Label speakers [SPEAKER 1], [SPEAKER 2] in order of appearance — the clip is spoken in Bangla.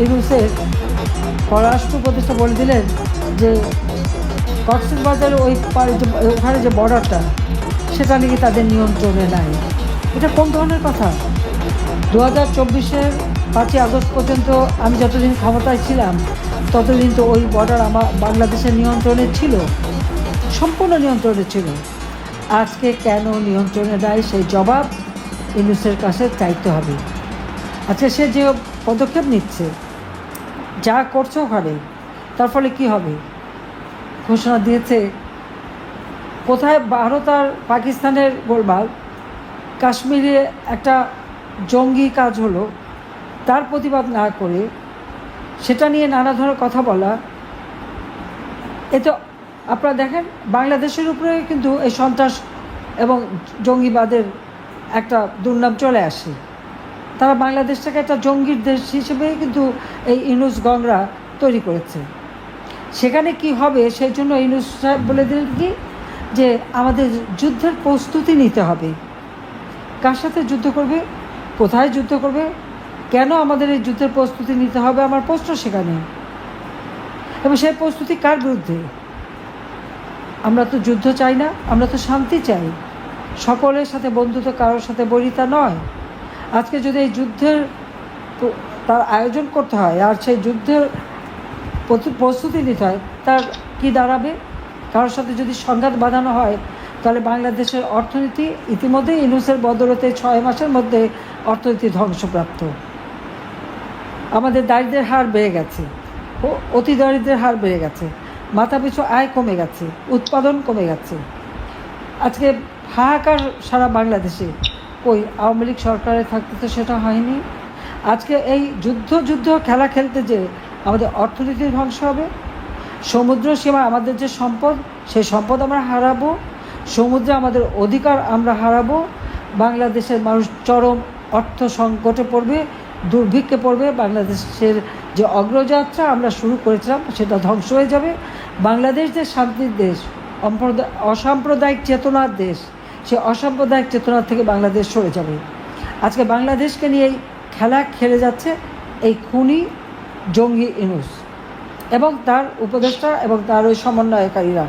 [SPEAKER 1] ইউনূসের পররাষ্ট্র উপদেষ্টা বলে দিলেন যে কক্সবাজারের ওখানে যে বর্ডারটা সেটা নাকি তাদের নিয়ন্ত্রণে নাই। এটা কোন ধরনের কথা? 2024-এর 5ই আগস্ট পর্যন্ত আমি যতদিন ক্ষমতায় ছিলাম ততদিন তো ওই বর্ডার আমার বাংলাদেশের নিয়ন্ত্রণে ছিল, সম্পূর্ণ নিয়ন্ত্রণে ছিল। আজকে কেন নিয়ন্ত্রণে নাই সেই জবাব ইউনূসের কাছে চাইতে হবে। আচ্ছা, সে যে পদক্ষেপ নিচ্ছে, যা করছে ওখানে, তার ফলে কী হবে? ঘোষণা দিয়েছে কোথায় ভারত আর পাকিস্তানের গোলমাল, কাশ্মীরে একটা জঙ্গি কাজ হলো, তার প্রতিবাদ না করে সেটা নিয়ে নানা ধরনের কথা বলা। এতে আপনারা দেখেন বাংলাদেশের উপরে কিন্তু এই সন্ত্রাস এবং জঙ্গিবাদের একটা দুর্নাম চলে আসে। তারা বাংলাদেশটাকে একটা জঙ্গির দেশ হিসেবে কিন্তু এই ইউনূস গংরা তৈরি করেছে। সেখানে কি হবে সেই জন্য ইউনূস সাহেব বলে দিলেন কি যে আমাদের যুদ্ধের প্রস্তুতি নিতে হবে। কার সাথে যুদ্ধ করবে, কোথায় যুদ্ধ করবে, কেন আমাদের এই যুদ্ধের প্রস্তুতি নিতে হবে, আমার প্রশ্ন সেখানে। এবং সেই প্রস্তুতি কার বিরুদ্ধে? আমরা তো যুদ্ধ চাই না, আমরা তো শান্তি চাই। সকলের সাথে বন্ধুত্ব, কারোর সাথে বৈরিতা নয়। আজকে যদি এই যুদ্ধের তার আয়োজন করতে হয় আর সেই যুদ্ধের প্রস্তুতি নিতে হয়, তার কি দাঁড়াবে? কারোর সাথে যদি সংঘাত বাঁধানো হয় তাহলে বাংলাদেশের অর্থনীতি ইতিমধ্যে ইউনূসের বদৌলতে 6 মাসের মধ্যে অর্থনীতি ধ্বংসপ্রাপ্ত। আমাদের দারিদ্র্যের হার বেড়ে গেছে, অতি দারিদ্র্যের হার বেড়ে গেছে, মাথাপিছু আয় কমে গেছে, উৎপাদন কমে গেছে। আজকে হাহাকার সারা বাংলাদেশে। ওই আওয়ামী লীগ সরকারে থাকতে তো সেটা হয়নি। আজকে এই যুদ্ধ খেলা খেলতে যে আমাদের অর্থনীতির ধ্বংস হবে, সমুদ্র সীমা আমাদের যে সম্পদ, সেই সম্পদ আমরা হারাবো, সমুদ্রে আমাদের অধিকার আমরা হারাবো, বাংলাদেশের মানুষ চরম অর্থ সংকটে পড়বে, দুর্ভিক্ষে পড়বে, বাংলাদেশের যে অগ্রযাত্রা আমরা শুরু করেছিলাম সেটা ধ্বংস হয়ে যাবে। বাংলাদেশ যে শান্তির দেশ, অসাম্প্রদায়িক চেতনার দেশ, সে অসাম্প্রদায়িক চেতনার থেকে বাংলাদেশ সরে যাবে। আজকে বাংলাদেশকে নিয়ে এই খেলা খেলে যাচ্ছে এই খুনি জঙ্গি ইউনূস এবং তার উপদেষ্টা এবং তার ওই সমন্বয়কারীরা।